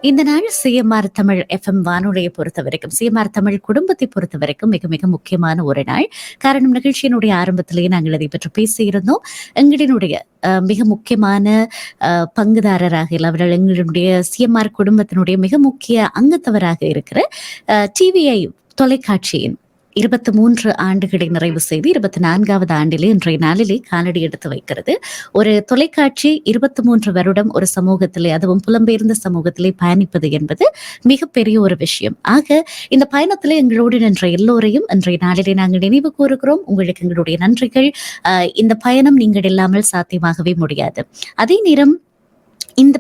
இந்த நாள் CMR Tamil FM வானொலியை பொறுத்த வரைக்கும், சிஎம்ஆர் தமிழ் குடும்பத்தை பொறுத்த வரைக்கும் மிக மிக முக்கியமான ஒரு நாள். காரணம், நிகழ்ச்சியினுடைய ஆரம்பத்திலேயே நாங்கள் அதை பற்றி பேசியிருந்தோம். எங்களினுடைய மிக முக்கியமான பங்குதாரராக அவர்கள் எங்களுடைய சிஎம்ஆர் குடும்பத்தினுடைய மிக முக்கிய அங்கத்தவராக இருக்கிற டிவிஐ தொலைக்காட்சியின் 23 ஆண்டுகளை நிறைவு செய்து 24வது ஆண்டிலே இன்றைய நாளிலே காலடி எடுத்து வைக்கிறது. ஒரு தொலைக்காட்சி 23 வருடம் ஒரு சமூகத்திலே, அதுவும் புலம்பெயர்ந்த சமூகத்திலே பயணிப்பது என்பது மிகப்பெரிய ஒரு விஷயம். ஆக இந்த பயணத்திலே எங்களோடு நின்ற எல்லோரையும் இன்றைய நாளிலே நாங்கள் நினைவு கூறுகிறோம். உங்களுக்கு எங்களுடைய நன்றிகள். இந்த பயணம் நீங்கள் இல்லாமல் சாத்தியமாகவே முடியாது. அதே நேரம் இந்த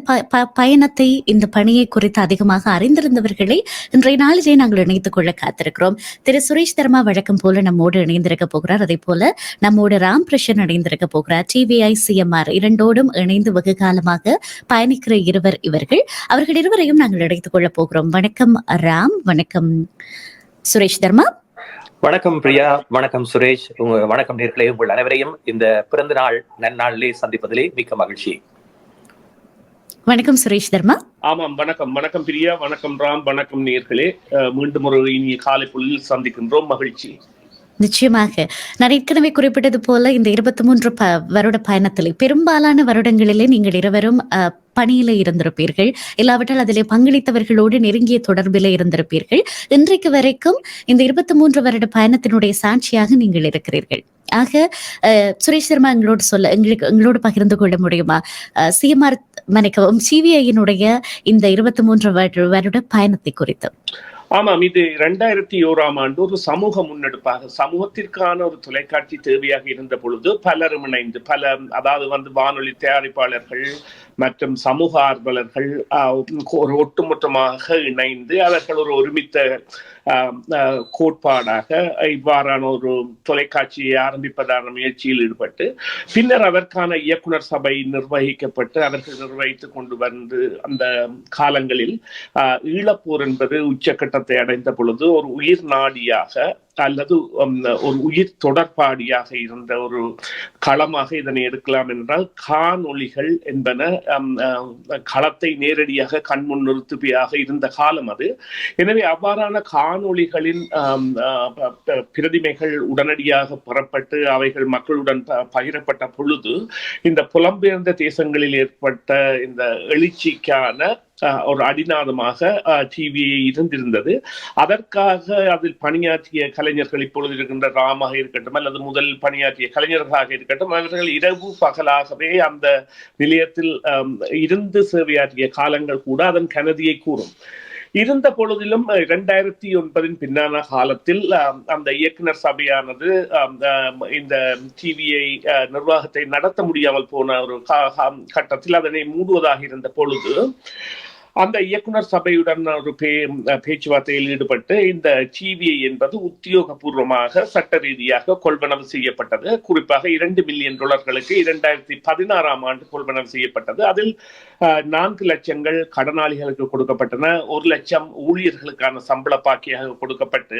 பயணத்தை, இந்த பணியை குறித்து அதிகமாக அறிந்திருந்தவர்களை இன்றைய நாளிலே நாங்கள் இணைத்துக் கொள்ள காத்திருக்கிறோம். திரு சுரேஷ் தர்மா வழக்கம் போல நம்மோடு இணைந்திருக்க போகிறார். அதே போல நம்மோடு ராம் பிரஷன் இணைந்திருக்க போகிறார். டிவிஐ சிஎம்ஆர் இரண்டோடும் இணைந்து வெகு காலமாக பயணிக்கிற இருவர் இவர்கள். அவர்கள் இருவரையும் நாங்கள் இணைத்துக் கொள்ள போகிறோம். வணக்கம் ராம். வணக்கம் சுரேஷ் தர்மா. வணக்கம் பிரியா. வணக்கம் சுரேஷ். வணக்கம் நேர்களே. உங்கள் அனைவரையும் இந்த பிறந்த நாள் நன்னாளிலே சந்திப்பதிலே மிக்க மகிழ்ச்சி. வணக்கம் சுரேஷ் தர்மா. ஆமாம், வணக்கம். வணக்கம் பிரியா. வணக்கம் ராம். வணக்கம் நேர்களே. மீண்டும் ஒரு இனிய காலை பொழுதில் சந்திக்கின்றோம். மகிழ்ச்சி. நிச்சயமாக நான் ஏற்கனவே குறிப்பிட்டது போல இந்த 23 வருட பயணத்திலே பெரும்பாலான வருடங்களிலே நீங்கள் இருவரும் பணியில இருந்திருப்பீர்கள். இல்லாவிட்டால் அதிலே பங்களித்தவர்களோடு நெருங்கிய தொடர்பிலே இருந்திருப்பீர்கள். இன்றைக்கு வரைக்கும் இந்த 23 வருட பயணத்தினுடைய சாட்சியாக நீங்கள் இருக்கிறீர்கள். ஆக சுரேஷ் சர்மா எங்களோடு பகிர்ந்து கொள்ள முடியுமா சிஎம்ஆர் மன்னிக்கவும் டிவிஐயினுடைய இந்த 23 வருட பயணத்தை குறித்து? ஆமாம், இது 2001ஆம் ஆண்டு ஒரு சமூக முன்னெடுப்பாக, சமூகத்திற்கான ஒரு தொலைக்காட்சி தேவையாக இருந்த பொழுது பலரும் இணைந்து, அதாவது வானொலி தயாரிப்பாளர்கள் மற்றும் சமூக ஆர்வலர்கள் ஒரு ஒட்டுமொத்தமாக இணைந்து அவர்கள் ஒரு ஒருமித்த கோட்பாடாக இவ்வாறான ஒரு தொலைக்காட்சியை ஆரம்பிப்பதான முயற்சியில் ஈடுபட்டு, பின்னர் அதற்கான இயக்குனர் சபை நிர்வகிக்கப்பட்டு அவர்கள் நிர்வகித்துக் கொண்டு வந்து அந்த காலங்களில் ஈழப்போர் என்பது உச்சக்கட்டத்தை அடைந்த பொழுது ஒரு உயிர் நாடியாக அல்லது ஒரு உயிர் தொடர்பாடியாக இருந்த ஒரு களமாக இதனை எடுக்கலாம் என்றால், காணொளிகள் என்பன களத்தை நேரடியாக கண்முன் நிறுத்துபியாக இருந்த காலம் அது. எனவே அவ்வாறான காணொளிகளின் பிரதிமைகள் உடனடியாக பெறப்பட்டு அவைகள் மக்களுடன் பகிரப்பட்ட பொழுது இந்த புலம்பெயர்ந்த தேசங்களில் ஏற்பட்ட இந்த எழுச்சிக்கான ஒரு அடிநாதமாக டிவியை இருந்திருந்தது. அதற்காக அதில் பணியாற்றிய கலைஞர்கள், இப்பொழுது இருக்கின்ற ராமாக இருக்கட்டும் அல்லது முதல் பணியாற்றிய கலைஞர்களாக இருக்கட்டும், அவர்கள் இரவு பகலாகவே அந்த நிலையத்தில் இருந்து சேவையாற்றிய காலங்கள் கூட அதன் கனதியை கூறும். இருந்த பொழுதிலும் 2009 பின்னான காலத்தில் அந்த இயக்குனர் சபையானது இந்த டிவியை நிர்வாகத்தை நடத்த முடியாமல் போன ஒரு கட்டத்தில் அதனை மூடுவதாக இருந்த பொழுது அந்த இயக்குனர் சபையுடன் ஒரு பேச்சுவார்த்தையில் ஈடுபட்டு இந்த டிவிஐ என்பது உத்தியோகபூர்வமாக சட்ட ரீதியாக கொள்வனவு செய்யப்பட்டது. குறிப்பாக $2 மில்லியன் 2016ஆம் ஆண்டு கொள்வனவு செய்யப்பட்டது. அதில் 4 லட்சங்கள் கடனாளிகளுக்கு கொடுக்கப்பட்டன. 1 லட்சம் ஊழியர்களுக்கான சம்பள பாக்கியாக கொடுக்கப்பட்டு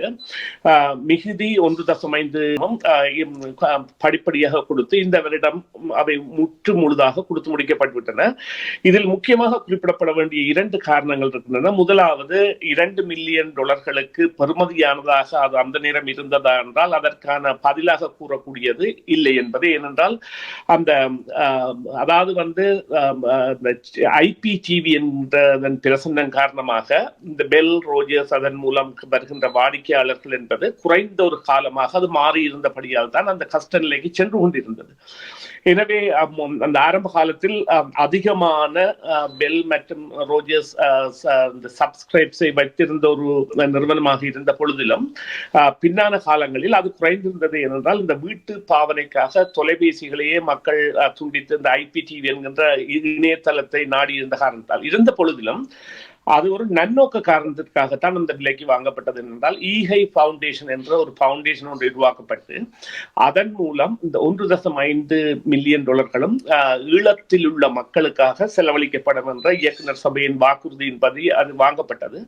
மிகுதி 1.5 படிப்படியாக கொடுத்து இந்த வருடம் அவை முற்று முழுதாக கொடுத்து முடிக்கப்பட்டுவிட்டன. இதில் முக்கியமாக குறிப்பிடப்பட வேண்டிய 2 காரணங்கள் இருக்கின்றன. முதலாவது, $2 மில்லியன் பெறுமதியானதாக அது அந்த நேரம் இருந்ததா என்றால் அதற்கான பதிலாக கூறக்கூடியது இல்லை என்பது. ஏனென்றால் அந்த அதாவது ஐபிடிவி என்ற பிரசன்னம் காரணமாக இந்த பெல் ரோஜர்ஸ் அதன் மூலம் வருகின்ற வாடிக்கையாளர்கள் என்பது குறைந்த ஒரு காலமாக அது மாறி இருந்தபடியால் தான் அந்த கஷ்ட நிலைக்கு சென்று கொண்டிருந்தது. எனவே அந்த ஆரம்ப காலத்தில் அதிகமான பெல் மற்றும் ரோஜர்ஸ் சப்ஸ்கிரைப்ஸை வைத்திருந்த ஒரு நிறுவனமாக இருந்த பொழுதிலும் பின்னான காலங்களில் அது குறைந்திருந்தது. ஏனென்றால் இந்த வீட்டு பாவனைக்காக தொலைபேசிகளையே மக்கள் துண்டித்து இந்த ஐபிடிவி என்கின்ற இணையதளத்தை நாடி இருந்த காரணத்தால் இருந்த பொழுதிலும் அது ஒரு நன்னோக்க காரணத்திற்காகத்தான் அந்த விலைக்கு வாங்கப்பட்டது. என்றால் ஈகை ஃபவுண்டேஷன் என்ற ஒரு ஃபவுண்டேஷன் ஒன்று உருவாக்கப்பட்டு அதன் மூலம் இந்த $1.5 மில்லியன் ஈழத்தில் உள்ள மக்களுக்காக செலவழிக்கப்படும் என்ற இயக்குனர் சபையின் வாக்குறுதியின்படி அது வாங்கப்பட்டது.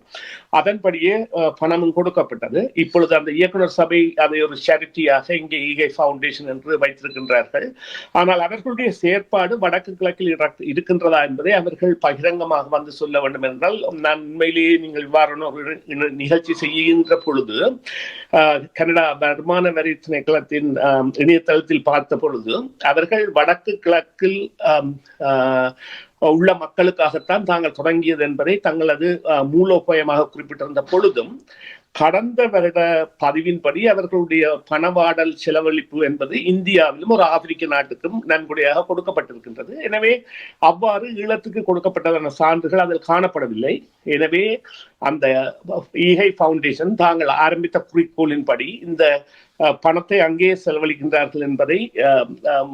அதன்படியே பணமும் கொடுக்கப்பட்டது. இப்பொழுது அந்த இயக்குனர் சபை அதை ஒரு சேரிட்டியாக இங்கே ஈகை ஃபவுண்டேஷன் என்று வைத்திருக்கின்றார்கள். ஆனால் அவர்களுடைய செயற்பாடு வடக்கு கிழக்கில் இருக்கின்றதா என்பதை அவர்கள் பகிரங்கமாக வந்து சொல்ல வேண்டும் என்றால் நான் உண்மையிலேயே நீங்கள் இவ்வாறான ஒரு நிகழ்ச்சி செய்கின்ற பொழுது கனடா வருமான வரி திணைக்களத்தின் இணையதளத்தில் பார்த்த பொழுது அவர்கள் வடக்கு கிழக்கில் உள்ள மக்களுக்காகத்தான் தாங்கள் தொடங்கியது என்பதை தங்களது மூலோபாயமாக குறிப்பிட்டிருந்த பொழுதும் கடந்த வருட பதிவின்படி அவர்களுடைய பணவாடல் செலவழிப்பு என்பது இந்தியாவிலும் ஒரு ஆப்பிரிக்க நாட்டுக்கும் நன்கொடையாக கொடுக்கப்பட்டிருக்கின்றது. எனவே அவ்வாறு ஈழத்துக்கு கொடுக்கப்பட்டதான சான்றுகள் அதில் காணப்படவில்லை. எனவே அந்த ஈகை ஃபவுண்டேஷன் தாங்கள் ஆரம்பித்த குறிக்கோளின்படி இந்த பணத்தை அங்கே செலவழிக்கின்றார்கள் என்பதை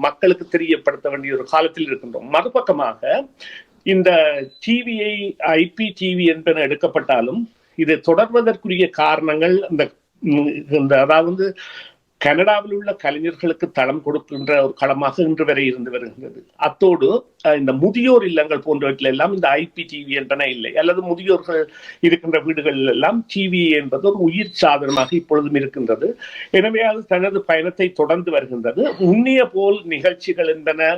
மக்களுக்கு தெரியப்படுத்த வேண்டிய ஒரு காலத்தில் இருக்கின்றோம். மறுபக்கமாக இந்த டிவியை IPTV என்பன எடுக்கப்பட்டாலும் இது தொடர்வதற்குரிய காரணங்கள் அதாவது கனடாவில் உள்ள கலைஞர்களுக்கு தளம் கொடுக்கின்ற ஒரு களமாக இன்று வரை இருந்து வருகின்றது. அத்தோடு இந்த முதியோர் இல்லங்கள் போன்றவற்றில் எல்லாம் இந்த IPTV என்பன இல்லை, அல்லது முதியோர்கள் இருக்கின்ற வீடுகளில் எல்லாம் டிவி என்பது ஒரு உயிர் சாதனமாக இப்பொழுதும் இருக்கின்றது. எனவே அது தனது பயணத்தை தொடர்ந்து வருகின்றது. முன்னிய போல் நிகழ்ச்சிகள் என்பன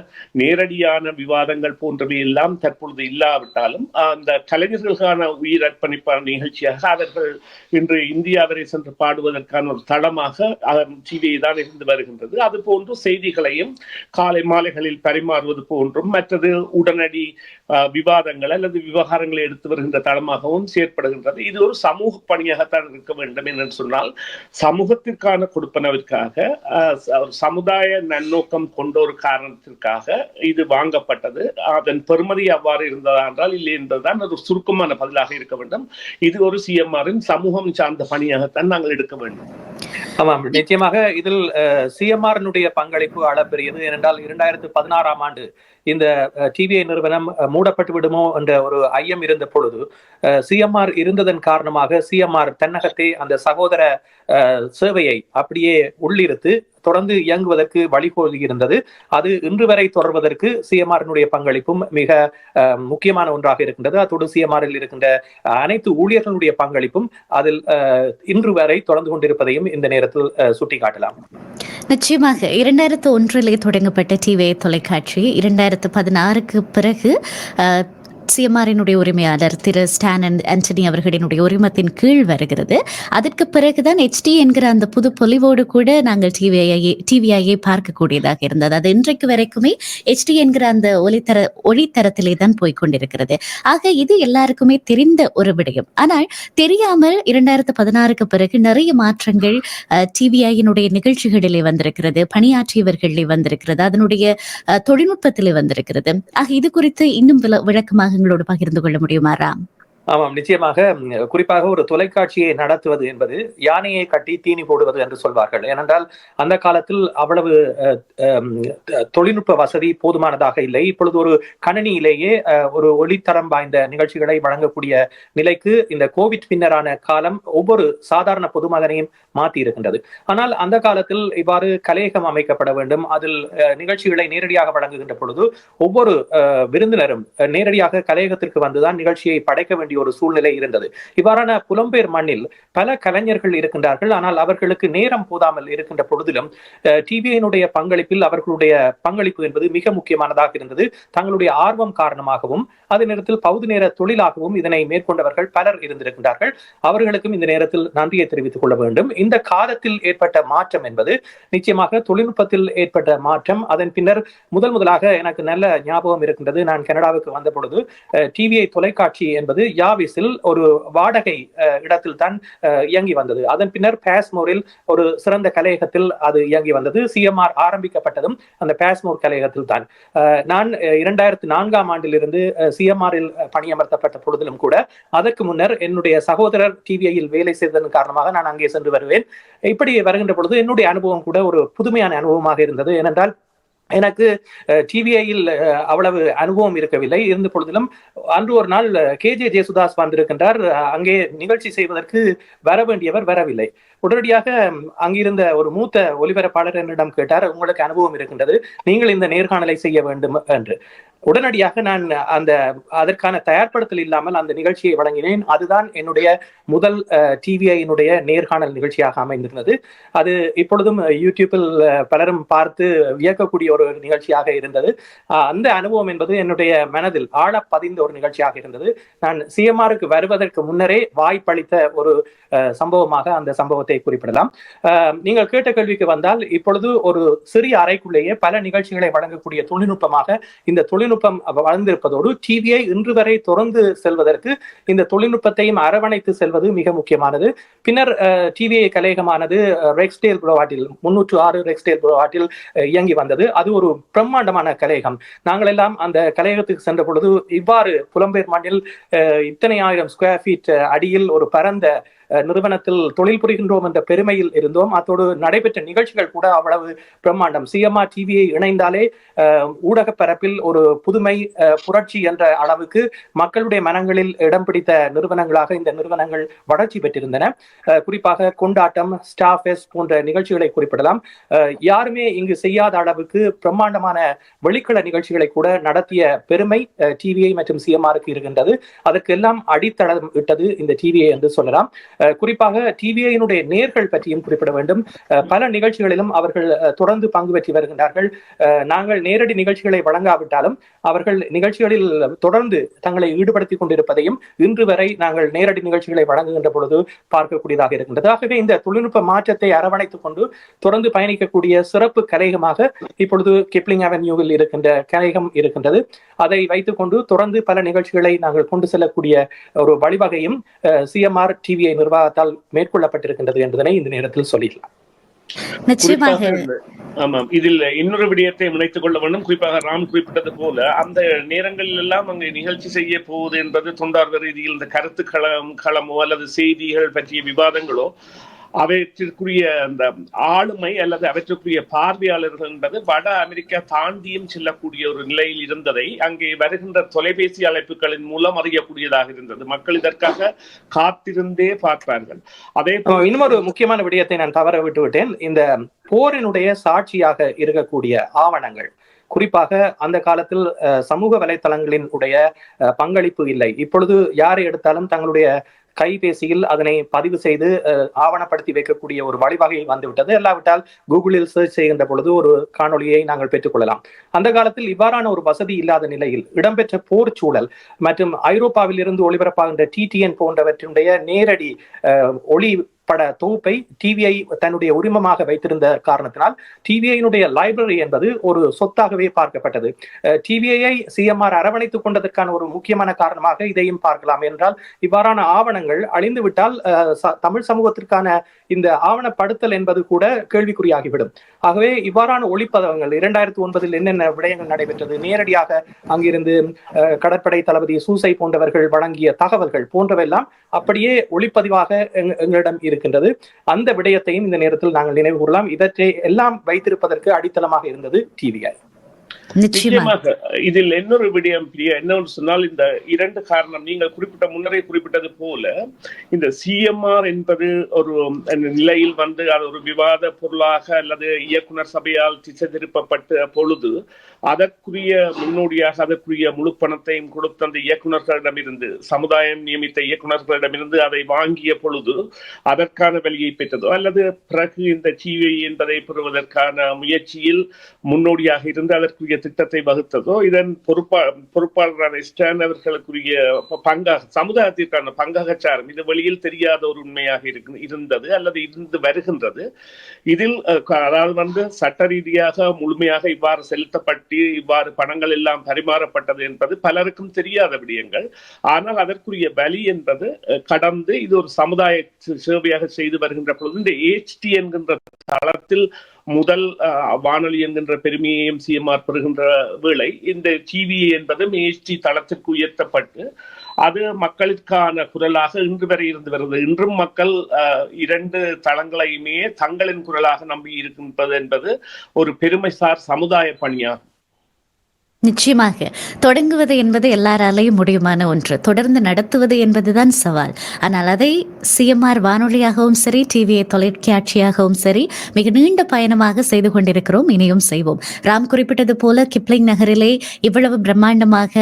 நேரடியான விவாதங்கள் போன்றவை எல்லாம் தற்பொழுது இல்லாவிட்டாலும் அந்த கலைஞர்களுக்கான உயிர் அர்ப்பணிப்பான நிகழ்ச்சியாக அவர்கள் இன்று இந்தியா வரை சென்று பாடுவதற்கான ஒரு தளமாக டிவியை தான் இருந்து வருகின்றது. அது போன்று செய்திகளையும் காலை மாலைகளில் பரிமாறுவது போன்றும் மற்றது உடனடி விவாதங்கள் அல்லது விவகாரங்களை எடுத்து வருகின்ற தளமாகவும் செயற்படுகின்றது. இது ஒரு சமூக பணியாகத்தான் இருக்க வேண்டும் என்று சொன்னால் சமூகத்திற்கான கொடுப்பனவிற்காக சமுதாய நன்னோக்கம் கொண்ட ஒரு காரணத்திற்காக இது வாங்கப்பட்டது. அதன் பெறுமதி அவ்வாறு இருந்ததா என்றால் இல்லை என்பதுதான் ஒரு சுருக்கமான பதிலாக இருக்க வேண்டும். இது ஒரு CMRின் சமூகம் சார்ந்த பணியாகத்தான் நாங்கள் எடுக்க வேண்டும். ஆமாம், நிச்சயமாக இதில் CMRனுடைய பங்களிப்பு அளப்பெரியது. ஏனென்றால் 2016ஆம் ஆண்டு இந்த டிவிஐ நிறுவனம் மூடப்பட்டு விடுமோ என்ற ஒரு ஐயம் இருந்த பொழுது CMR இருந்ததன் காரணமாக CMR தன்னகத்தே அந்த சகோதர சேவையை அப்படியே உள்ளிருத்து தொடர்ந்து இயங்குவதற்கு வழிகோலி இருந்தது. அது இன்று வரை தொடர்வதற்கு CMRனுடைய பங்களிப்பும் மிக முக்கியமான ஒன்றாக இருக்கின்றது. அத்தோடு CMRில் இருக்கின்ற அனைத்து ஊழியர்களுடைய பங்களிப்பும் அதில் இன்று வரை தொடர்ந்து கொண்டிருப்பதையும் இந்த நேரத்தில் சுட்டிக்காட்டலாம். நிச்சயமாக 2001 தொடங்கப்பட்ட டிவிஐ தொலைக்காட்சி 2016க்கு பிறகு CMRனுடைய உரிமையாளர் திரு ஸ்டான் ஆண்டனி அவர்களினுடைய உரிமத்தின் கீழ் வருகிறது. அதற்கு பிறகுதான் HD என்கிற அந்த புது பொலிவோடு கூட நாங்கள் டிவிஐயை பார்க்கக்கூடியதாக இருந்தது. அது இன்றைக்கு வரைக்குமே HD என்கிற அந்த ஒளித்தரத்திலே தான் போய்கொண்டிருக்கிறது. ஆக இது எல்லாருக்குமே தெரிந்த ஒரு விடயம். ஆனால் தெரியாமல் 2016க்கு பிறகு நிறைய மாற்றங்கள் டிவிஐயினுடைய நிகழ்ச்சிகளிலே வந்திருக்கிறது, பணியாற்றியவர்களிலே வந்திருக்கிறது, அதனுடைய தொழில்நுட்பத்திலே வந்திருக்கிறது. ஆக இது குறித்து இன்னும் விளக்கமாக எங்களோடு பகிர்ந்து கொள்ள முடியுமா ராம்? ஆமாம், நிச்சயமாக. குறிப்பாக ஒரு தொலைக்காட்சியை நடத்துவது என்பது யானையை கட்டி தீனி போடுவது என்று சொல்வார்கள். ஏனென்றால் அந்த காலத்தில் அவ்வளவு தொழில்நுட்ப வசதி போதுமானதாக இல்லை. இப்பொழுது ஒரு கணினியிலேயே ஒரு ஒளித்தரம் வாய்ந்த நிகழ்ச்சிகளை வழங்கக்கூடிய நிலைக்கு இந்த கோவிட் பின்னரான காலம் ஒவ்வொரு சாதாரண பொதுமகனையும் மாற்றி இருக்கின்றது. ஆனால் அந்த காலத்தில் இவ்வாறு கலையகம் அமைக்கப்பட வேண்டும், அதில் நிகழ்ச்சிகளை நேரடியாக வழங்குகின்ற பொழுது ஒவ்வொரு விருந்தினரும் நேரடியாக கலையகத்திற்கு வந்துதான் நிகழ்ச்சியை படைக்க வேண்டிய ஒரு சூழ்நிலை இருந்தது. இவ்வாறான புலம்பெயர் மண்ணில் பல கலைஞர்கள் இருக்கின்றார்கள். ஆனால் அவர்களுக்கு நேரம் போதாமல் இருக்கின்ற பொழுதிலும் டிவியினுடைய பங்களிப்பில் அவர்களுடைய பங்களிப்பு என்பது மிக முக்கியமானதாக இருந்தது. தங்களுடைய ஆர்வம் காரணமாகவும் அதே நேரத்தில் பகுதி நேர தொழிலாகவும் இதனை மேற்கொண்டவர்கள் பலர் இருந்திருக்கின்றார்கள். அவர்களுக்கும் இந்த நேரத்தில் நன்றியை தெரிவித்துக் கொள்ள வேண்டும். இந்த காலத்தில் ஏற்பட்ட மாற்றம் என்பது நிச்சயமாக தொழில்நுட்பத்தில் ஏற்பட்ட மாற்றம். அதன் பின்னர் முதலாக எனக்கு நல்ல ஞாபகம் இருக்கின்றது. நான் கனடாவுக்கு வந்த பொழுது டிவிஐ தொலைக்காட்சி என்பது யாவிஸில் ஒரு வாடகை இடத்தில் தான் இயங்கி வந்தது. அதன் பின்னர் பாஸ்மோரில் ஒரு சிறந்த கலையகத்தில் அது இயங்கி வந்தது. CMR ஆரம்பிக்கப்பட்டதும் அந்த பாஸ்மோர் கலையகத்தில் தான். நான் 2004ஆம் ஆண்டிலிருந்து CMRில் பணியமர்த்தப்பட்ட பொழுதிலும் கூட அதற்கு முன்னர் என்னுடைய சகோதரர் டிவிஐயில் வேலை செய்ததன் காரணமாக நான் அங்கே சென்று வருவேன். இப்படி வருகின்ற பொழுது என்னுடைய அனுபவம் கூட ஒரு புதுமையான அனுபவமாக இருந்தது. ஏனென்றால் எனக்கு டிவிஐயில் அவ்வளவு அனுபவம் இருக்கவில்லை. இருந்த பொழுதிலும் அன்று ஒரு நாள் KJ ஜேசுதாஸ் வந்திருக்கின்றார். அங்கே நிகழ்ச்சி செய்வதற்கு வர வேண்டியவர் வரவில்லை. உடனடியாக அங்கிருந்த ஒரு மூத்த ஒலிபரப்பாளர் என்னிடம் கேட்டார், உங்களுக்கு அனுபவம் இருக்கின்றது, நீங்கள் இந்த நேர்காணலை செய்ய வேண்டும் என்று. உடனடியாக நான் அதற்கான தயார்படுத்தல் இல்லாமல் அந்த நிகழ்ச்சியை வழங்கினேன். அதுதான் என்னுடைய முதல் டிவிஐயினுடைய நேர்காணல் நிகழ்ச்சியாக அமைந்திருந்தது. அது இப்பொழுதும் யூடியூப்பில் பலரும் பார்த்து வியக்கக்கூடிய ஒரு நிகழ்ச்சியாக இருந்தது. அந்த அனுபவம் என்பது என்னுடைய மனதில் ஆழ பதிந்த ஒரு நிகழ்ச்சியாக இருந்தது. நான் சிஎம்ஆருக்கு வருவதற்கு முன்னரே வாய்ப்பளித்த ஒரு சம்பவமாக அந்த சம்பவத்தை குறிப்பிடலாம். நீங்கள் கேட்ட கேள்விக்கு வந்தால், இப்பொழுது ஒரு சிறிய அறைக்குள்ளேயே பல நிகழ்ச்சிகளை வழங்கக்கூடிய தொழில்நுட்பமாக இந்த தொழில்நுட்பம் வளர்ந்திருப்பதோடு டிவியை இன்று வரை தொடர்ந்து செல்வதற்கு இந்த தொழில்நுட்பத்தையும் அரவணைத்து செல்வது மிக முக்கியமானது. பின்னர் டிவிஐ கலையகமானது ரெக்ஸ்டேல் புலவாட்டில் 306 ரெக்ஸ்டேல் புலவாட்டில் இயங்கி வந்தது. அது ஒரு பிரம்மாண்டமான கலையகம். நாங்கள் எல்லாம் அந்த கலையகத்துக்கு சென்ற பொழுது இவ்வாறு புலம்பெயர் மண்ணில் இத்தனை ஆயிரம் ஸ்கொயர் ஃபீட் அடியில் ஒரு பரந்த நிறுவனத்தில் தொழில் புரிகின்றோம் என்ற பெருமையில் இருந்தோம். அதோடு நடைபெற்ற நிகழ்ச்சிகள் கூட அவ்வளவு பிரம்மாண்டம். சிஎம்ஆர் டிவியை இணைந்தாலே ஊடக பரப்பில் ஒரு புதுமை புரட்சி என்ற அளவுக்கு மக்களுடைய மனங்களில் இடம் பிடித்த நிறுவனங்களாக இந்த நிறுவனங்கள் வளர்ச்சி பெற்றிருந்தன. குறிப்பாக கொண்டாட்டம், ஸ்டார் ஃபெஸ்ட் போன்ற நிகழ்ச்சிகளை குறிப்பிடலாம். யாருமே இங்கு செய்யாத அளவுக்கு பிரம்மாண்டமான வெளிக்கள நிகழ்ச்சிகளை கூட நடத்திய பெருமை டிவிஐ மற்றும் சிஎம்ஆருக்கு இருக்கின்றது. அதற்கெல்லாம் அடித்தளம் இட்டது இந்த டிவிஐ என்று சொல்லலாம். குறிப்பாக டிவிஐயினுடைய நேர்கள் பற்றியும் குறிப்பிட வேண்டும். பல நிகழ்ச்சிகளிலும் அவர்கள் தொடர்ந்து பங்கு பெற்றி வருகின்றார்கள். நாங்கள் நேரடி நிகழ்ச்சிகளை வழங்காவிட்டாலும் அவர்கள் நிகழ்ச்சிகளில் தொடர்ந்து தங்களை ஈடுபடுத்திக் கொண்டிருப்பதையும் இன்று வரை நாங்கள் நேரடி நிகழ்ச்சிகளை வழங்குகின்ற பொழுது பார்க்கக்கூடியதாக இருக்கின்றது. ஆகவே இந்த தொழில்நுட்ப மாற்றத்தை அரவணைத்துக் கொண்டு தொடர்ந்து பயணிக்கக்கூடிய சிறப்பு கலையகமாக இப்பொழுது கிப்ளிங் அவென்யூவில் இருக்கின்ற கலையகம் இருக்கின்றது. அதை வைத்துக் கொண்டு தொடர்ந்து பல நிகழ்ச்சிகளை நாங்கள் கொண்டு செல்லக்கூடிய ஒரு வழிவகையும் சிஎம்ஆர் டிவிஐ நிர்வாகத்தால் மேற்கொள்ளப்பட்டிருக்கின்றது என்பதனை இந்த நேரத்தில் சொல்லிடலாம். நிச்சயமாக. ஆமாம், இதில் இன்னொரு விடயத்தை இணைத்துக் கொள்ள வேண்டும். குறிப்பாக ராம் குறிப்பிட்டது போல அந்த நேரங்களில் எல்லாம் அங்கே நிகழ்ச்சி செய்ய போவது என்பது தொண்டார்ந்த ரீதியில் இந்த கருத்து களமோ அல்லது செய்திகள் பற்றிய விவாதங்களோ அவற்றிற்குரிய அந்த ஆளுமை அல்லது அவற்றுக்குரிய பார்வையாளர்கள் என்பது வட அமெரிக்கா தாண்டியும் செல்லக்கூடிய ஒரு நிலையில் இருந்ததை அங்கே வருகின்ற தொலைபேசி அழைப்புகளின் மூலம் அறியக்கூடியதாக இருந்தது. மக்கள் இதற்காக காத்திருந்தே பார்ப்பார்கள். அதே போல இன்னொரு முக்கியமான விடயத்தை நான் தவற விட்டு விட்டேன். இந்த போரினுடைய சாட்சியாக இருக்கக்கூடிய ஆவணங்கள், குறிப்பாக அந்த காலத்தில் சமூக வலைத்தளங்களின் உடைய பங்களிப்பு இல்லை. இப்பொழுது யாரை எடுத்தாலும் தங்களுடைய கைபேசியில் அதனை பதிவு செய்து ஆவணப்படுத்தி வைக்கக்கூடிய ஒரு வழிவகை வந்துவிட்டது. இல்லாவிட்டால் கூகுளில் சர்ச் செய்கின்ற பொழுது ஒரு காணொலியை நாங்கள் பெற்றுக்கொள்ளலாம். அந்த காலத்தில் இவ்வாறான ஒரு வசதி இல்லாத நிலையில் இடம்பெற்ற போர் சூழல் மற்றும் ஐரோப்பாவில் இருந்து ஒளிபரப்பாகின்ற டிடிஎன் போன்றவற்றினுடைய நேரடி ஒளி பட தொகுப்பை டிவிஐ தன்னுடைய உரிமமாக வைத்திருந்த காரணத்தினால் டிவிஐனுடைய லைப்ரரி என்பது ஒரு சொத்தாகவே பார்க்கப்பட்டது. டிவிஐயை சிஎம்ஆர் அரவணைத்துக் கொண்டதற்கான ஒரு முக்கியமான காரணமாக இதையும் பார்க்கலாம். என்றால் இவ்வாறான ஆவணங்கள் அழிந்துவிட்டால் தமிழ் சமூகத்திற்கான இந்த ஆவணப்படுத்தல் என்பது கூட கேள்விக்குறியாகிவிடும். ஆகவே இவ்வாறான ஒளிப்பதவங்கள் 2009 என்னென்ன விடயங்கள் நடைபெற்றது, நேரடியாக அங்கிருந்து கடற்படை தளபதி சூசை போன்றவர்கள் வழங்கிய தகவல்கள் போன்றவெல்லாம் அப்படியே ஒளிப்பதிவாக எங்களிடம் இருக்கின்றது. அந்த விடயத்தையும் இந்த நேரத்தில் நாங்கள் நினைவு கூறலாம். இவற்றை எல்லாம் வைத்திருப்பதற்கு அடித்தளமாக இருந்தது டிவிஐ. நிச்சயமாக. இதில் இன்னொரு விடயம் என்னன்னு சொன்னால், இந்த இரண்டு காரணம் நீங்கள் முன்னரே குறிப்பிட்டது போல இந்த சிஎம்ஆர் என்பது ஒரு நிலையில் வந்து அது ஒரு விவாத பொருளாக அல்லது இயக்குனர் சபையால் திசை திருப்பப்பட்ட பொழுது அதற்குரிய முன்னோடியாக அதற்குரிய முழு பணத்தையும் கொடுத்த அந்த இயக்குநர்களிடமிருந்து, சமுதாயம் நியமித்த இயக்குநர்களிடமிருந்து அதை வாங்கிய பொழுது அதற்கான வழியை பெற்றதோ அல்லது பிறகு இந்த டிவி என்பதை பெறுவதற்கான முயற்சியில் முன்னோடியாக இருந்து அதற்குரிய திட்டத்தை வகுத்ததோ, இதன் பொறுப்பாளரான ஸ்டான் அவர்களுக்குரிய பங்காக, சமுதாயத்திற்கான பங்காக சாரும் இது வெளியில் தெரியாத ஒரு உண்மையாக இருந்தது அல்லது இருந்து வருகின்றது. இதில் அதாவது வந்து சட்ட ரீதியாக முழுமையாக இவ்வாறு செலுத்தப்பட்டு இவ்வாறு பணங்கள் எல்லாம் பரிமாறப்பட்டது என்பது பலருக்கும் தெரியாத விடயங்கள். ஆனால் அதற்குரிய வழி என்பது கடந்து இது ஒரு சமுதாய சேவையாக செய்து வருகின்ற பொழுது இந்த HT என்கின்ற தளத்தில் முதல் வானொலி என்கின்ற பெருமையையும் சிஎம்ஆர் பெறுகின்ற வேளை இந்த டிவி என்பதும் HT தளத்திற்கு உயர்த்தப்பட்டு அது மக்களுக்கான குரலாக இன்று வரை இருந்து வருகிறது. இன்றும் மக்கள் இரண்டு தளங்களையுமே தங்களின் குரலாக நம்பி இருக்கின்றது என்பது ஒரு பெருமைசார் சமுதாய பணியாகும். நிச்சயமாக. தொடங்குவது என்பது எல்லாராலயும் முடியுமான ஒன்று. தொடர்ந்து நடத்துவது என்பதுதான் சவால். ஆனால் அதை சிஎம்ஆர் வானொலியாகவும் சரி, டிவிஐ தொலைக்காட்சியாகவும் சரி, மிக நீண்ட பயணமாக செய்து கொண்டிருக்கிறோம். இனியும் செய்வோம். ராம் குறிப்பிட்டது போல கிப்ளிங் நகரிலே இவ்வளவு பிரம்மாண்டமாக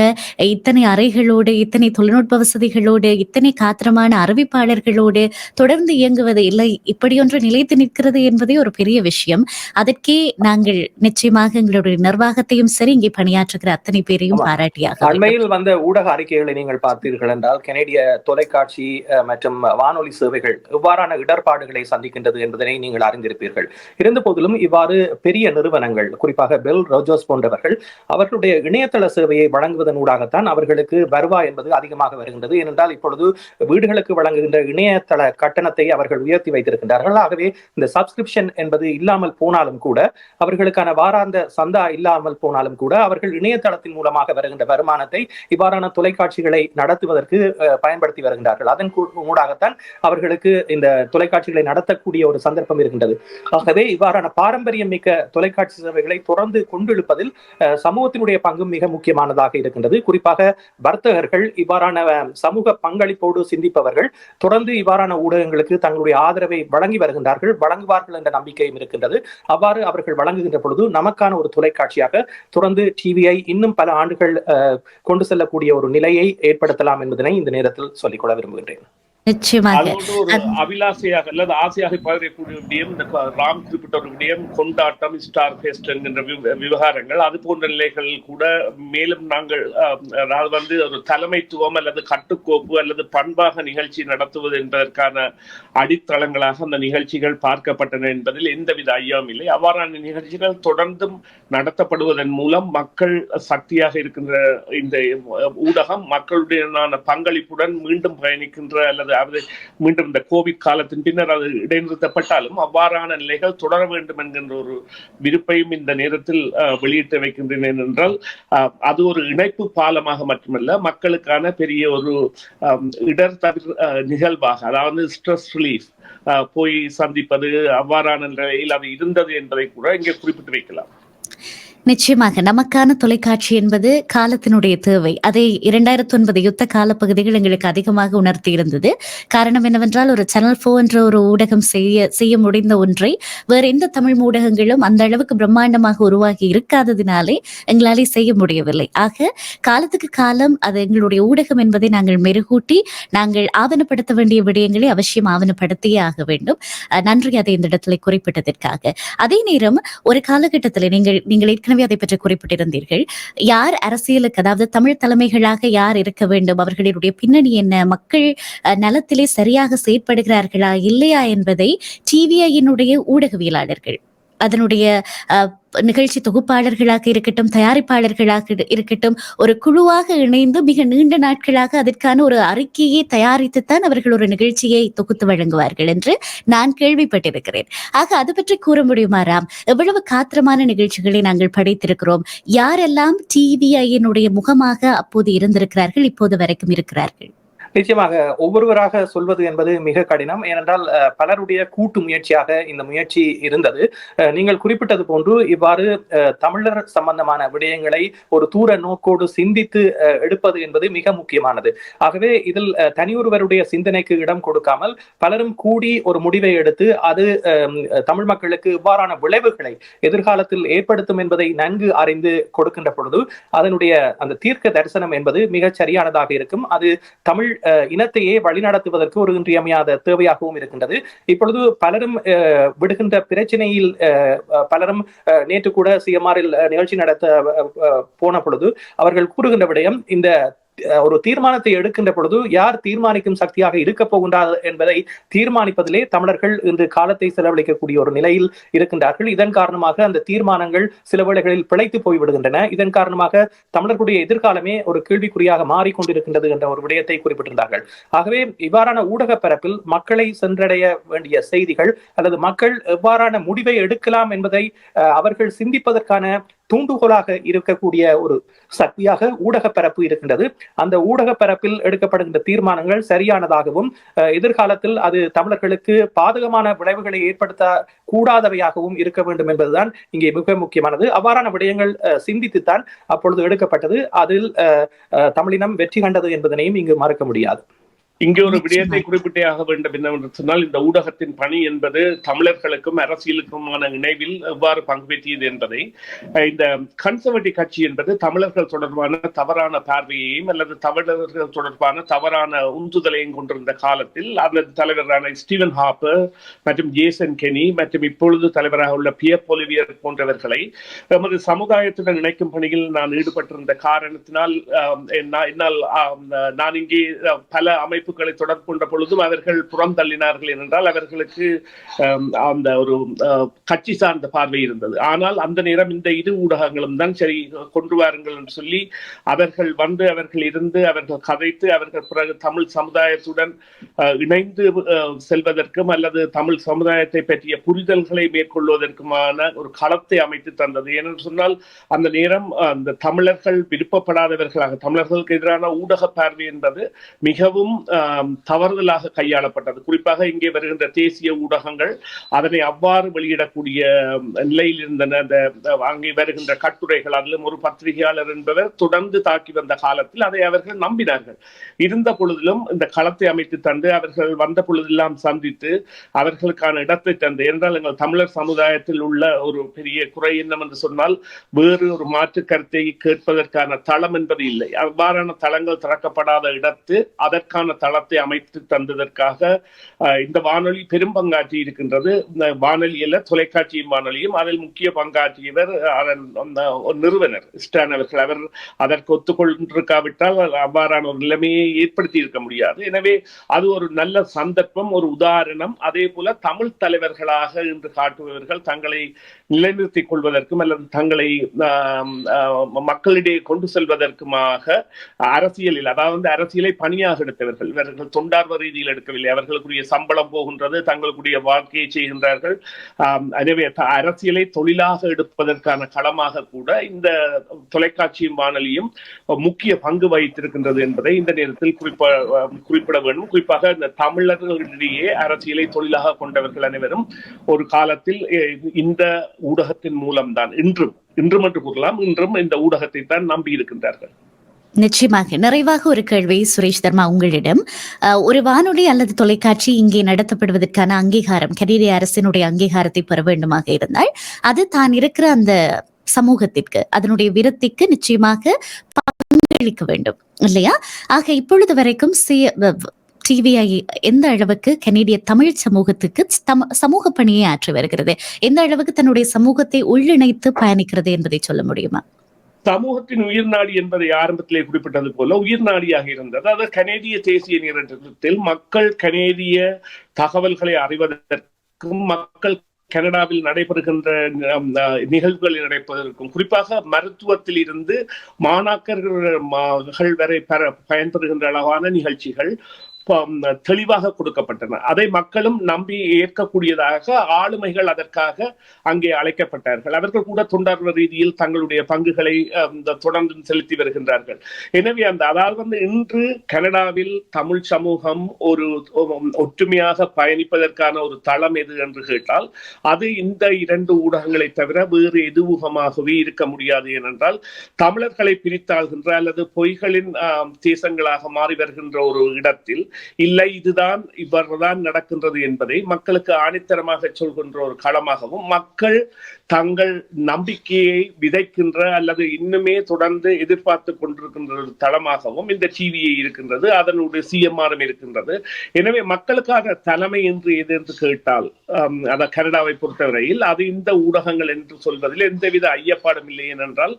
இத்தனை அறைகளோடு, இத்தனை தொழில்நுட்ப வசதிகளோடு, இத்தனை காத்திரமான அறிவிப்பாளர்களோடு தொடர்ந்து இயங்குவது இல்லை. இப்படியொன்று நிலைத்து நிற்கிறது என்பதே ஒரு பெரிய விஷயம். அதற்கே நாங்கள் நிச்சயமாக எங்களுடைய நிர்வாகத்தையும் சரி, இங்கே பணியாற்றுகிற அத்தனை பேரையும் பாராட்டியாக வேண்டும். அண்மையில் வந்த ஊடக அறிக்கைகளை நீங்கள் பார்த்தீர்கள் என்றால் கனேடிய தொலைக்காட்சி மற்றும் வானொலி சேவைகள் இவ்வாறான இடர்பாடுகளை சந்திக்கின்றது என்பதனை நீங்கள் அறிந்திருப்பீர்கள். இருந்த போதிலும் இவ்வாறு பெரிய நிறுவனங்கள், குறிப்பாக பெல் ரோஜர்ஸ் போன்றவர்கள் அவர்களுடைய இணையதள சேவையை வழங்குவதன் ஊடாகத்தான் அவர்களுக்கு வருவாய் என்பது அதிகமாக வருகின்றது. ஏனென்றால் இப்பொழுது வீடுகளுக்கு வழங்குகின்ற இணையதள கட்டணத்தை அவர்கள் உயர்த்தி வைத்திருக்கின்றார்கள். ஆகவே இந்த சப்ஸ்கிரிப்ஷன் என்பது இல்லாமல் போனாலும் கூட, அவர்களுக்கான வாராந்த சந்தா இல்லாமல் போனாலும் கூட, அவர்கள் இணையதளத்தின் மூலமாக வருகின்ற வருமானத்தை இவ்வாறான தொலைக்காட்சிகளை நடத்துவதற்கு பயன்படுத்தி வருகின்றார்கள். அதன் மூலமாகத்தான் அவர்களுக்கு இந்த தொலைக்காட்சிகளை நடத்தக்கூடிய ஒரு சந்தர்ப்பம் இருக்கின்றது. ஆகவே இவ்வாறான பாரம்பரியம் மிக்க தொலைக்காட்சி சேவைகளை தொடர்ந்து கொண்டெழுப்பதில் சமூகத்தினுடைய பங்கு மிக முக்கியமானதாக இருக்கின்றது. குறிப்பாக வர்த்தகர்கள், இவ்வாறான சமூக பங்களிப்போடு சிந்திப்பவர்கள் தொடர்ந்து இவ்வாறான ஊடகங்களுக்கு தங்களுடைய ஆதரவை வழங்கி வருகின்றார்கள், வழங்குவார்கள் என்ற நம்பிக்கையும் இருக்கின்றது. அவ்வாறு அவர்கள் வழங்குகின்ற பொழுது நமக்கான ஒரு தொலைக்காட்சியாக தொடர்ந்து டிவிஐ இன்னும் பல ஆண்டுகள் கொண்டு செல்லக்கூடிய ஒரு நிலையை ஏற்படுத்தலாம் என்பதனை இந்த நேரத்தில் சொல்லிக்கொள்ள விரும்புகின்றேன். நிச்சயமாக ஒரு அபிலாசையாக அல்லது ஆசையாக பகிரக்கூடிய விடயம், இந்த ராம் குறிப்பிட்ட ஒரு விடயம், கொண்டாட்டம், ஸ்டார் ஃபெஸ்ட் என்கின்ற விவகாரங்கள், அது போன்ற நிலைகள் கூட மேலும் நாங்கள் ஒரு தலைமைத்துவம் அல்லது கட்டுக்கோப்பு அல்லது பண்பாக நிகழ்ச்சி நடத்துவது என்பதற்கான அடித்தளங்களாக அந்த நிகழ்ச்சிகள் பார்க்கப்பட்டன என்பதில் எந்தவித ஐயமும் இல்லை. அவ்வாறான நிகழ்ச்சிகள் தொடர்ந்தும் நடத்தப்படுவதன் மூலம் மக்கள் சக்தியாக இருக்கின்ற இந்த ஊடகம் மக்களுடைய பங்களிப்புடன் மீண்டும் பயணிக்கின்ற அல்லது மீண்டும் இந்த கோவிட் காலத்தின் பின்னர் அது இடைநிறுத்தப்பட்டாலும் அவ்வாறான நிலைகள் தொடர வேண்டும் என்கின்ற ஒரு விருப்பையும் இந்த நேரத்தில் வெளியிட்டு வைக்கின்றேன். என்றால் அது ஒரு இணைப்பு பாலமாக மட்டுமல்ல, மக்களுக்கான பெரிய ஒரு இடர் தவிர நிகழ்வாக, அதாவது ஸ்ட்ரெஸ் ரிலீஃப், போய் சந்திப்பது அவ்வாறான நிலையில் அது இருந்தது என்பதை கூட இங்கே குறிப்பிட்டு வைக்கலாம். நிச்சயமாக நமக்கான தொலைக்காட்சி என்பது காலத்தினுடைய தேவை. அதை 2009 யுத்த காலப்பகுதிகள் எங்களுக்கு அதிகமாக உணர்த்தி இருந்தது. காரணம் என்னவென்றால், ஒரு சேனல் 4 என்ற ஒரு ஊடகம் செய்ய முடிந்த ஒன்றை வேறு எந்த தமிழ் ஊடகங்களும் அந்த அளவுக்கு பிரம்மாண்டமாக உருவாகி இருக்காததினாலே எங்களாலே செய்ய முடியவில்லை. ஆக காலத்துக்கு காலம் அது எங்களுடைய ஊடகம் என்பதை நாங்கள் மெருகூட்டி நாங்கள் ஆவணப்படுத்த வேண்டிய விடயங்களை அவசியம் ஆவணப்படுத்தியே ஆக வேண்டும். நன்றி அதை இந்த இடத்துல குறிப்பிட்டதற்காக. அதே நேரம் ஒரு காலகட்டத்தில் நீங்கள் அதை பற்றி குறிப்பிட்டிருந்தீர்கள். யார் அரசியலுக்கு, அதாவது தமிழ் தலைமைகளாக யார் இருக்க வேண்டும், அவர்களுடைய பின்னணி என்ன, மக்கள் நலத்திலே சரியாக செயற்படுகிறார்களா இல்லையா என்பதை டிவிஐயினுடைய ஊடகவியலாளர்கள், அதனுடைய நிகழ்ச்சி தொகுப்பாளர்களாக இருக்கட்டும், தயாரிப்பாளர்களாக இருக்கட்டும், ஒரு குழுவாக இணைந்து மிக நீண்ட நாட்களாக அதற்கான ஒரு அறிக்கையை தயாரித்துத்தான் அவர்கள் ஒரு நிகழ்ச்சியை தொகுத்து வழங்குவார்கள் என்று நான் கேள்விப்பட்டிருக்கிறேன். ஆக அது பற்றி கூற முடியுமா ராம்? எவ்வளவு காத்திரமான நிகழ்ச்சிகளை நாங்கள் படைத்திருக்கிறோம். யாரெல்லாம் டிவிஐயினுடைய முகமாக அப்போது இருந்திருக்கிறார்கள், இப்போது வரைக்கும் இருக்கிறார்கள்? நிச்சயமாக ஒவ்வொருவராக சொல்வது என்பது மிக கடினம். ஏனென்றால் பலருடைய கூட்டு முயற்சியாக இந்த முயற்சி இருந்தது. நீங்கள் குறிப்பிட்டது போன்று இவ்வாறு தமிழர் சம்பந்தமான விடயங்களை ஒரு தூர நோக்கோடு சிந்தித்து எடுப்பது என்பது மிக முக்கியமானது. ஆகவே இதில் தனியொருவருடைய சிந்தனைக்கு இடம் கொடுக்காமல் பலரும் கூடி ஒரு முடிவை எடுத்து அது தமிழ் மக்களுக்கு இவ்வாறான விளைவுகளை எதிர்காலத்தில் ஏற்படுத்தும் என்பதை நன்கு அறிந்து கொடுக்கின்ற பொழுது அதனுடைய அந்த தீர்க்க தரிசனம் என்பது மிகச் சரியானதாக இருக்கும். அது தமிழ் இனத்தையே வழிநடத்துவதற்கு ஒரு இன்றியமையாத தேவையாகவும் இருக்கின்றது. இப்பொழுது பலரும் விடுகின்ற பிரச்சனையில் பலரும் நேற்று கூட சிஎம்ஆரில் நிகழ்ச்சி நடத்த போன பொழுது அவர்கள் கூறுகின்ற விடயம், இந்த ஒரு தீர்மானத்தை எடுக்கின்ற பொழுது யார் தீர்மானிக்கும் சக்தியாக இருக்க போகின்றார் என்பதை தீர்மானிப்பதிலே தமிழர்கள் இன்று காலத்தை செலவழிக்கக்கூடிய ஒரு நிலையில் இருக்கின்றார்கள். இதன் காரணமாக அந்த தீர்மானங்கள் சில வேளைகளில் பிழைத்து போய்விடுகின்றன. இதன் காரணமாக தமிழர்களுடைய எதிர்காலமே ஒரு கேள்விக்குறியாக மாறிக்கொண்டிருக்கின்றது என்ற ஒரு விடயத்தை குறிப்பிட்டிருந்தார்கள். ஆகவே இவ்வாறான ஊடக பரப்பில் மக்களை சென்றடைய வேண்டிய செய்திகள் அல்லது மக்கள் எவ்வாறான முடிவை எடுக்கலாம் என்பதை அவர்கள் சிந்திப்பதற்கான தூண்டுகோலாக இருக்கக்கூடிய ஒரு சக்தியாக ஊடக பரப்பு இருக்கின்றது. அந்த ஊடக பரப்பில் எடுக்கப்படுகின்ற தீர்மானங்கள் சரியானதாகவும் எதிர்காலத்தில் அது தமிழர்களுக்கு பாதகமான விளைவுகளை ஏற்படுத்த கூடாதவையாகவும் இருக்க வேண்டும் என்பதுதான் இங்கே மிக முக்கியமானது. அவ்வாறான விடயங்கள் சிந்தித்துத்தான் அப்பொழுது எடுக்கப்பட்டது. அதில் தமிழினம் வெற்றி கண்டது என்பதனையும் இங்கு மறக்க முடியாது. இங்கே ஒரு விடயத்தை குறிப்பிட்டே ஆக வேண்டும் என்னவென்று சொன்னால், இந்த ஊடகத்தின் பணி என்பது தமிழர்களுக்கும் அரசியலுக்குமான இணைவில் எவ்வாறு பங்கு பெற்றியது என்பதை இந்த கன்சர்வேட்டிவ் கட்சி என்பது தமிழர்கள் தொடர்பான தவறான பார்வையையும் அல்லது தமிழர்கள் தொடர்பான தவறான உந்துதலையும் கொண்டிருந்த காலத்தில் அந்த தலைவரான ஸ்டீவன் ஹாப்பர் மற்றும் ஜேசன் கெனி மற்றும் இப்பொழுது தலைவராக உள்ள பியர் பொலிவியர் போன்றவர்களை எமது சமுதாயத்துடன் இணைக்கும் பணியில் நான் ஈடுபட்டிருந்த காரணத்தினால் என்னால் நான் இங்கே பல அமைப்புகளை தொடர்பு கொண்ட பொழுதும் அவர்கள் புறம் தள்ளினார்கள் என்றால் அவர்களுக்கு அந்த ஒரு கட்சி சார்ந்த பார்வை இருந்தது. ஆனால் அந்த நேரம் இந்த இரு ஊடகங்களும் தான் சரி கொண்டு வாருங்கள் என்று சொல்லி அவர்கள் வந்து அவர்கள் இருந்து அவர்கள் கதைத்து அவர்கள் பிறகு தமிழ் சமுதாயத்துடன் இணைந்து செல்வதற்கும் அல்லது தமிழ் சமுதாயத்தை பற்றிய புரிதல்களை மேற்கொள்வதற்குமான ஒரு களத்தை அமைத்து தந்தது. ஏனென்று சொன்னால் அந்த நேரம் அந்த தமிழர்கள் விருப்பப்படாதவர்களாக தமிழர்களுக்கு எதிரான ஊடக பார்வை என்பது மிகவும் தவறுதலாக கையாளப்பட்டது. குறிப்பாக இங்கே வருகின்ற தேசிய ஊடகங்கள் அதனை அவ்வாறு வெளியிடக்கூடிய நிலையில் இருந்தன. அங்கே வருகின்ற கட்டுரைகள் அதிலும் ஒரு பத்திரிகையாளர் என்பவர் தொடர்ந்து தாக்கி வந்த காலத்தில் அதை அவர்கள் நம்பினார்கள். இருந்த பொழுதிலும் இந்த களத்தை அமைத்து தந்து அவர்கள் வந்த பொழுதெல்லாம் சந்தித்து அவர்களுக்கான இடத்தை தந்து, என்றால் எங்கள் தமிழர் சமுதாயத்தில் உள்ள ஒரு பெரிய குறை என்னவென்று சொன்னால் வேறு ஒரு மாற்று கருத்தை கேட்பதற்கான தளம் என்பது இல்லை. அவ்வாறான தளங்கள் திறக்கப்படாத இடத்து அதற்கான தளத்தை அமைத்து தந்ததற்காக இந்த வானொலி பெரும் பங்காற்றி இருக்கின்றது. வானொலியில தொலைக்காட்சியின் வானொலியும் அதில் முக்கிய பங்காற்றியவர் நிறுவனர் ஸ்டான் அவர்கள். அவர் அதற்கு ஒத்துக்கொண்டிருக்காவிட்டால் அவ்வாறான ஒரு நிலைமையை ஏற்படுத்தி இருக்க முடியாது. எனவே அது ஒரு நல்ல சந்தர்ப்பம், ஒரு உதாரணம். அதே போல தமிழ் தலைவர்களாக இன்று காட்டுபவர்கள் தங்களை நிலைநிறுத்திக் கொள்வதற்கும் அல்லது தங்களை மக்களிடையே கொண்டு செல்வதற்குமாக அரசியலில், அதாவது அரசியலை பணியாக எடுத்தவர்கள், இவர்கள் தொண்டார்வ ரீதியில் எடுக்கவில்லை. அவர்களுக்குரிய சம்பளம் போகின்றது, தங்களுக்குரிய வாழ்க்கையை செய்கின்றார்கள். எனவே அரசியலை தொழிலாக எடுப்பதற்கான களமாக கூட இந்த தொலைக்காட்சியும் வானொலியும் முக்கிய பங்கு வகித்திருக்கின்றது என்பதை இந்த நேரத்தில் குறிப்பிட வேண்டும். குறிப்பாக இந்த தமிழர்களிடையே அரசியலை தொழிலாக கொண்டவர்கள் அனைவரும் ஒரு காலத்தில் இந்த ஊடகத்தின் மூலம்தான் இன்றும் என்று கூறலாம், இன்றும் இந்த ஊடகத்தை தான் நம்பி இருக்கின்றார்கள். நிச்சயமாக. நிறைவாக ஒரு கேள்வி சுரேஷ் தர்மா உங்களிடம். ஒரு வானொலி அல்லது தொலைக்காட்சி இங்கே நடத்தப்படுவதற்கான அங்கீகாரம், கனேடிய அரசினுடைய அங்கீகாரத்தை பெற வேண்டுமாக இருந்தால் அது தான் இருக்கிற அந்த சமூகத்திற்கு, அதனுடைய விருத்திக்கு நிச்சயமாக பங்களிக்க வேண்டும் இல்லையா? ஆக இப்பொழுது வரைக்கும் டிவிஐ எந்த அளவுக்கு கனேடிய தமிழ் சமூகத்துக்கு சமூக பணியை ஆற்றி வருகிறது, எந்த அளவுக்கு தன்னுடைய சமூகத்தை உள்ளிணைத்து பயணிக்கிறது என்பதை சொல்ல முடியுமா? சமூகத்தின் உயிர்நாடி என்பதை ஆரம்பத்திலே குறிப்பிட்டது போல உயிர்நாடியாக இருந்தது. அதாவது கனேடிய தேசிய நீரோட்டத்தில் மக்கள் கனேடிய தகவல்களை அறிவதற்கும், மக்கள் கனடாவில் நடைபெறுகின்ற நிகழ்வுகளில் நடைபெறுவதற்கும், குறிப்பாக மருத்துவத்தில் இருந்து மாணாக்கர்கள் வரை பயன்பெறுகின்ற அளவான நிகழ்ச்சிகள் தெளிவாக கொடுக்கப்பட்டன. அதை மக்களும் நம்பி ஏற்கக்கூடியதாக ஆளுமைகள் அதற்காக அங்கே அழைக்கப்பட்டார்கள். அவர்கள் கூட தொண்டார்வ ரீதியில் தங்களுடைய பங்குகளை தொடர்ந்து செலுத்தி வருகின்றார்கள். எனவே அதாவது இன்று கனடாவில் தமிழ் சமூகம் ஒரு ஒற்றுமையாக பயணிப்பதற்கான ஒரு தளம் எது என்று கேட்டால் அது இந்த இரண்டு ஊடகங்களை தவிர வேறு எதுவுகமாகவே இருக்க முடியாது. ஏனென்றால் தமிழர்களை பிரித்தாள்கின்ற அல்லது பொய்களின் தேசங்களாக மாறி வருகின்ற ஒரு இடத்தில் இல்லை இதுதான் இவ்வாறுதான் நடக்கின்றது என்பதை மக்களுக்கு ஆணித்தரமாக சொல்கின்ற ஒரு களமாகவும், மக்கள் தங்கள் நம்பிக்கையை விதைக்கின்ற அல்லது இன்னுமே தொடர்ந்து எதிர்பார்த்து கொண்டிருக்கின்ற ஒரு தளமாகவும் இந்த டிவியை இருக்கின்றது, அதனுடைய சிஎம்ஆரும் இருக்கின்றது. எனவே மக்களுக்காக தலைமை என்று எது என்று கேட்டால் அதை கனடாவை பொறுத்தவரையில் அது இந்த ஊடகங்கள் என்று சொல்வதில் எந்தவித ஐயப்பாடும் இல்லை. ஏனென்றால்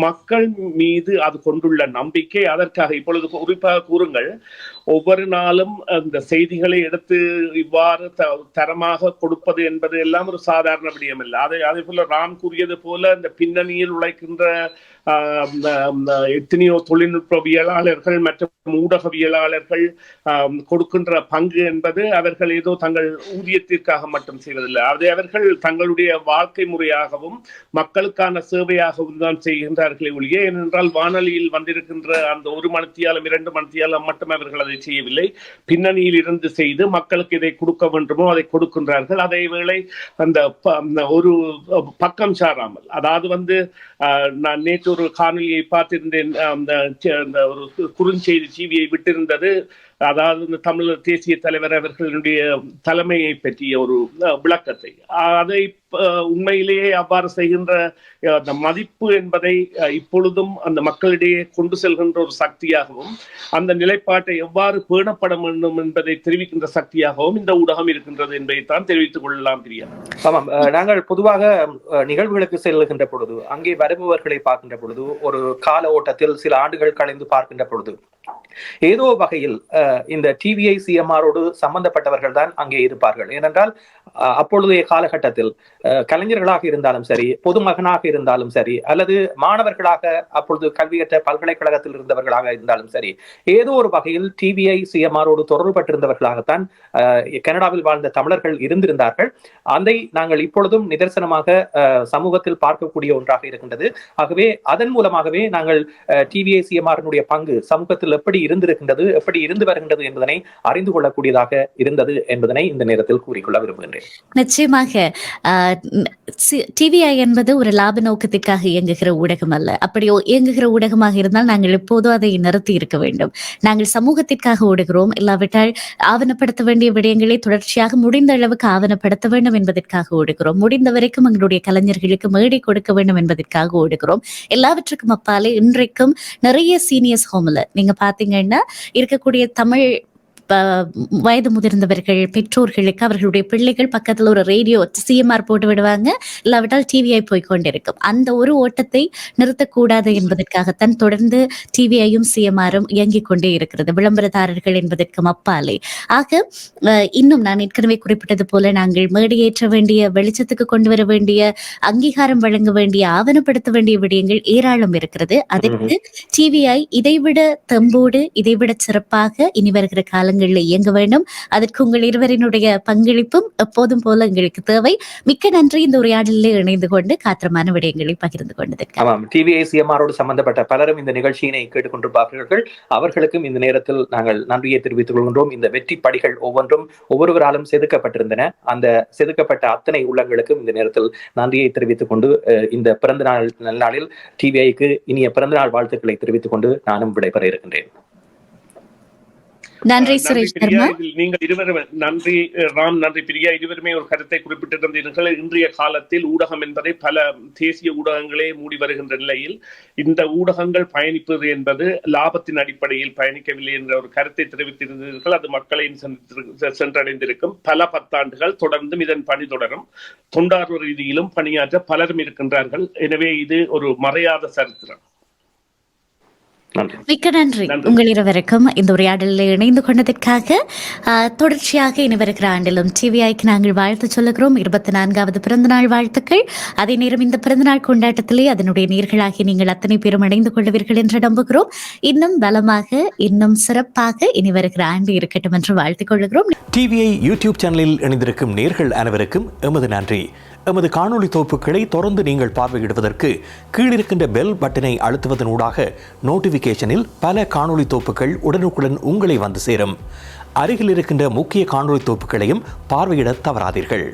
மக்கள் மீது அது கொண்டுள்ள நம்பிக்கை. அதற்காக இப்பொழுது குறிப்பாக கூறுங்கள், ஒவ்வொரு நாளும் அந்த செய்திகளை எடுத்து இவ்வாறு தரமாக கொடுப்பது என்பது எல்லாம் ஒரு சாதாரண விடயம் இல்லை. அதே போல ராம் கூறியது போல இந்த பின்னணியில் உழைக்கின்ற எத்தனையோ தொழில்நுட்பவியலாளர்கள் மற்றும் ஊடகவியலாளர்கள் கொடுக்கின்ற பங்கு என்பது அவர்கள் ஏதோ தங்கள் ஊதியத்திற்காக மட்டும் செய்வதில்லை, அதை அவர்கள் தங்களுடைய வாழ்க்கை முறையாகவும் மக்களுக்கான சேவையாகவும் தான் செய்கின்றார்களே ஒழிய. ஏனென்றால் வானொலியில் வந்திருக்கின்ற அந்த 1 மணித்தியாலம் 2 மணித்தியாலம் மட்டும் அவர்கள் அதை செய்யவில்லை, பின்னணியில் இருந்து செய்து மக்களுக்கு இதை கொடுக்க வேண்டுமோ அதை கொடுக்கின்றார்கள். அதே வேளை அந்த ஒரு பக்கம் சாராமல், அதாவது நான் நேற்று ஒரு காணொலியை பார்த்திருந்தேன், அந்த ஒரு குறுஞ்செய்தி டிவியை விட்டிருந்தது. அதாவது தமிழர் தேசிய தலைவர் அவர்களுடைய தலைமையை பற்றிய ஒரு விளக்கத்தை, அதை உண்மையிலேயே அவ்வாறு செய்கின்ற அந்த மதிப்பு என்பதை இப்பொழுதும் அந்த மக்களிடையே கொண்டு செல்கின்ற ஒரு சக்தியாகவும், அந்த நிலைப்பாட்டை எவ்வாறு பேணப்பட வேண்டும் என்பதை தெரிவிக்கின்ற சக்தியாகவும் இந்த ஊடகம் இருக்கின்றது என்பதைத்தான் தெரிவித்துக் கொள்ளலாம். பிரியா, ஆமாம், நாங்கள் பொதுவாக நிகழ்வுகளுக்கு செல்கின்ற பொழுது, அங்கே வருபவர்களை பார்க்கின்ற பொழுது, ஒரு கால ஓட்டத்தில் சில ஆண்டுகள் கழிந்து பார்க்கின்ற பொழுது ஏதோ வகையில் இந்த டிவிஐ சிஎம்ஆரோடு சம்பந்தப்பட்டவர்கள் தான் அங்கே இருப்பார்கள். ஏனென்றால் அப்பொழுதைய காலகட்டத்தில் கலைஞர்களாக இருந்தாலும் சரி, பொதுமகனாக இருந்தாலும் சரி, அல்லது மாணவர்களாக அப்பொழுது கல்வி கற்ற பல்கலைக்கழகத்தில் இருந்தவர்களாக இருந்தாலும் சரி, ஏதோ ஒரு வகையில் டிவிஐ சிஎம்ஆரோடு தொடர்புபட்டிருந்தவர்களாகத்தான் கனடாவில் வாழ்ந்த தமிழர்கள் இருந்திருந்தார்கள். அதை நாங்கள் இப்பொழுதும் நிதர்சனமாக சமூகத்தில் பார்க்கக்கூடிய ஒன்றாக இருக்கின்றது. ஆகவே அதன் மூலமாகவே நாங்கள் டிவிஐ சிஎம்ஆரினுடைய பங்கு சமூகத்தில் எப்படி இருந்திருக்கின்றது, எப்படி இருந்து வருகின்றது என்பதனை அறிந்து கொள்ளக்கூடியதாக இருந்தது என்பதனை இந்த நேரத்தில் கூறிக்கொள்ள விரும்புகின்றேன். நிச்சயமாக டிவிஐ என்பது ஒரு லாப நோக்கத்திற்காக இயங்குகிற ஊடகம் அல்ல. அப்படி இயங்குகிற ஊடகமாக இருந்தால் நாங்கள் எப்போதும் அதை நிறுத்தி இருக்க வேண்டும். நாங்கள் சமூகத்திற்காக ஓடுகிறோம், இல்லாவிட்டால் ஆவணப்படுத்த வேண்டிய விடயங்களை தொடர்ச்சியாக முடிந்த அளவுக்கு ஆவணப்படுத்த வேண்டும் என்பதற்காக ஓடுகிறோம். முடிந்த வரைக்கும் எங்களுடைய கலைஞர்களுக்கு மேடை கொடுக்க வேண்டும் என்பதற்காக ஓடுகிறோம். எல்லாவற்றுக்கும் அப்பாலே இன்றைக்கும் நிறைய சீனியர்ஸ் ஹோம்ல நீங்க பாத்தீங்கன்னா இருக்கக்கூடிய தமிழ் வயது முதிர்ந்தவர்கள் பெற்றோர்களுக்கு அவர்களுடைய பிள்ளைகள் பக்கத்துல ஒரு ரேடியோ சிஎம்ஆர் போட்டு விடுவாங்க, இல்லாவிட்டால் டிவிஐ போய்கொண்டிருக்கும். அந்த ஒரு ஓட்டத்தை நிறுத்தக்கூடாது என்பதற்காகத்தான் தொடர்ந்து டிவிஐயும் சிஎம்ஆரும் இயங்கிக் கொண்டே இருக்கிறது, விளம்பரதாரர்கள் என்பதற்கும் அப்பாலே. ஆக இன்னும் நான் ஏற்கனவே குறிப்பிட்டது போல நாங்கள் மேடையேற்ற வேண்டிய, வெளிச்சத்துக்கு கொண்டு வர வேண்டிய, அங்கீகாரம் வழங்க வேண்டிய, ஆவணப்படுத்த வேண்டிய விடயங்கள் ஏராளம் இருக்கிறது. அதற்கு டிவிஐ இதைவிட தெம்போடு, இதைவிட சிறப்பாக இனி வருகிற காலங்களில் இயங்க வேண்டும். அதற்கு உங்கள் இருவரினுடைய பங்களிப்பும் எப்போதும் போல எங்களுக்கு தேவை. மிக்க நன்றி இந்த உரையாடலில் இணைந்து கொண்டு காத்திரமான விடயங்களை பகிர்ந்து கொண்டதற்கு. ஆமாம், டிவிஐ சிஎம்ஆரோடு சம்பந்தப்பட்ட பலரும் இந்த நிகழ்ச்சியினை கேட்டுக்கொண்டிருப்பார்கள். அவர்களுக்கும் இந்த நேரத்தில் நாங்கள் நன்றியை தெரிவித்துக் கொள்கின்றோம். இந்த வெற்றி படிகள் ஒவ்வொன்றும் ஒவ்வொருவராலும் செதுக்கப்பட்டிருந்தன. அந்த செதுக்கப்பட்ட அத்தனை உள்ளங்களுக்கும் இந்த நேரத்தில் நன்றியை தெரிவித்துக் கொண்டு இந்த பிறந்த நாளில் டிவிஐக்கு இனிய பிறந்தநாள் வாழ்த்துக்களை தெரிவித்துக் கொண்டு நானும் விடைபெற இருக்கின்றேன். நன்றி சுரேஷ் சர்மா. நீங்கள் இருவரும் நன்றி ராம், நன்றி பிரியா. இருவருமே ஒரு கருத்தை குறிப்பிட்டிருந்தீர்கள். இன்றைய காலத்தில் ஊடகம் என்பதை பல தேசிய ஊடகங்களே மூடி வருகின்ற நிலையில் இந்த ஊடகங்கள் பயணிப்பது என்பது லாபத்தின் அடிப்படையில் பயணிக்கவில்லை என்ற ஒரு கருத்தை தெரிவித்திருந்தீர்கள். அது மக்களையும் சென்றடைந்திருக்கும். பல 10 ஆண்டுகள் தொடர்ந்தும் இதன் பணி தொடரும். தொண்டார்வ ரீதியிலும் பணியாற்ற பலரும் இருக்கின்றார்கள். எனவே இது ஒரு மறையாத சரித்திரம். மிக்க நன்றி உங்கள் இருவருக்கும் இந்த உரையாடலில் இணைந்து கொண்டதற்காக. தொடர்ச்சியாக இனி வருகிற ஆண்டிலும் டிவிஐக்கு நாங்கள் வாழ்த்து சொல்லுகிறோம். 24வது பிறந்தநாள் வாழ்த்துக்கள். அதே நேரம் இந்த பிறந்தநாள் கொண்டாட்டத்திலே அதனுடைய நேர்களாகி நீங்கள் அத்தனை பேரும் இணைந்து கொள்வீர்கள் என்று நம்புகிறோம். இன்னும் பலமாக, இன்னும் சிறப்பாக இனி வருகிற ஆண்டு இருக்கட்டும் என்று வாழ்த்துக் கொள்கிறோம். டிவிஐ யூடியூப் சேனலில் இணைந்திருக்கும் நேர்கள் அனைவருக்கும் எமது நன்றி. எமது காணொளி தொகுப்புகளை தொடர்ந்து நீங்கள் பார்வையிடுவதற்கு கீழிருக்கின்ற பெல் பட்டனை அழுத்துவதனூடாக நோட்டிபிகேஷனில் பல காணொளி தொகுப்புகள் உடனுக்குடன் உங்களை வந்து சேரும். அருகில் இருக்கின்ற முக்கிய காணொளி தொகுப்புகளையும் பார்வையிட தவறாதீர்கள்.